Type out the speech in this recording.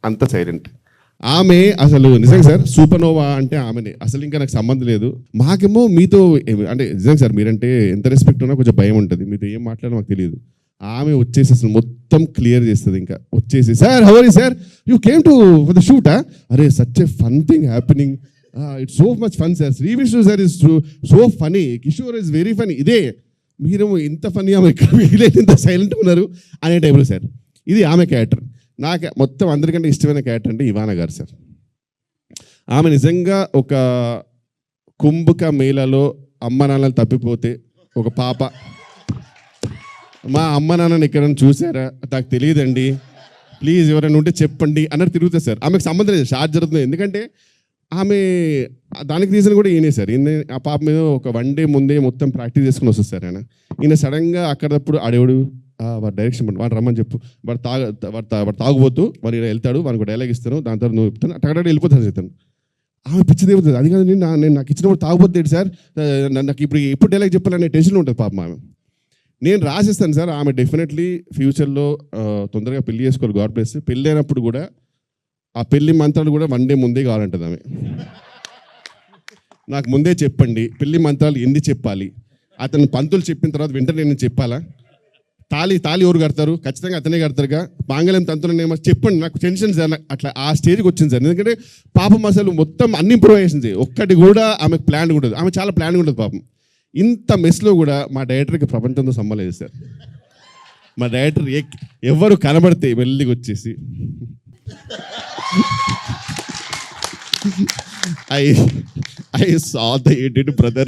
అంత సైలెంట్. ఆమె అసలు నిజంగా సార్ సూపర్నోవా అంటే ఆమెనే, అసలు ఇంకా నాకు సంబంధం లేదు. మాకేమో మీతో అంటే నిజంగా సార్ మీరంటే ఎంత రెస్పెక్ట్ ఉన్నా కొంచెం భయం ఉంటుంది, మీతో ఏం మాట్లాడో మాకు తెలియదు. ఆమె వచ్చేసి అసలు మొత్తం క్లియర్ చేస్తుంది. ఇంకా వచ్చేసి sir how are you sir, you came to for the shoot, అరే such a fun thing happening, it's so much fun sir, Shri Vishnu sir is so funny, Kishore is very funny. ఇదే మీరు ఇంత ఫన్నీ ఆమె ఇక్కడ మిగిలేదు, ఇంత సైలెంట్గా ఉన్నారు అనే టైంలో సార్. ఇది ఆమె క్యారెక్టర్. నాకు మొత్తం అందరికంటే ఇష్టమైన క్యారెక్టర్ అంటే ఇవానా గారు సార్. ఆమె నిజంగా ఒక కుంభక మేళలో అమ్మ నాన్నలు తప్పిపోతే ఒక పాప, మా అమ్మ నాన్నని ఎక్కడైనా చూసారా, నాకు తెలియదండి, ప్లీజ్ ఎవరైనా ఉంటే చెప్పండి అన్నట్టు తిరుగుతుంది సార్. ఆమెకు సంబంధం లేదు, షార్ట్ జరుగుతుంది. ఎందుకంటే ఆమె దానికి రీజన్ కూడా ఈయనే సార్. ఈయన ఆ పాప మీద ఒక 1 డే ముందే మొత్తం ప్రాక్టీస్ చేసుకుని వస్తుంది సార్. ఈయన సడన్గా అక్కడప్పుడు ఆడేవాడు వాడు డైరెక్షన్ వాడు రమ్మని చెప్పు, వాడు తాగుబోతూ వాడు ఇలా వెళ్తాడు, వాడికి డైలాగ్ ఇస్తాను, దాని తర్వాత నువ్వు చెప్తాను, అక్కడ వెళ్ళిపోతాను చెప్తాను. ఆమె పిచ్చిది ఏమవుతుంది, అది కాదు నేను నాకు ఇచ్చినప్పుడు తాగుపోతుంది సార్, నాకు ఇప్పుడు డైలాగ్ చెప్పాలనే టెన్షన్ ఉంటుంది పాపం ఆమె. నేను రాసిస్తాను సార్. ఆమె డెఫినెట్లీ ఫ్యూచర్లో తొందరగా పెళ్లి చేసుకోవాలి, గాడ్ బ్లెస్. పెళ్ళి అయినప్పుడు కూడా ఆ పెళ్లి మంత్రాలు కూడా 1 డే ముందే కావాలంటుంది ఆమె. నాకు ముందే చెప్పండి పెళ్లి మంత్రాలు ఎన్ని చెప్పాలి, అతను పంతులు చెప్పిన తర్వాత వెంటనే నేను చెప్పాలా, తాళి ఎవరు కడతారు, ఖచ్చితంగా అతనే కడతారుగా, మాంగళ్యం తంతులనేమో చెప్పండి, నాకు టెన్షన్ సార్. అట్లా ఆ స్టేజ్కి వచ్చింది సార్. ఎందుకంటే పాపం అసలు మొత్తం అన్ని ఇంప్రూవైజేషన్స్, ఒక్కటి కూడా ఆమెకు ప్లాన్ ఉంటుంది. ఆమె చాలా ప్లాన్ ఉంటుంది పాపం. ఇంత మెస్లో కూడా మా డైరెక్టర్కి ప్రపంచంతో సంబంధం లేదు సార్. మా డైరెక్టర్ ఎవరు కనబడితే వెళ్ళికి వచ్చేసి I saw the edit, brother.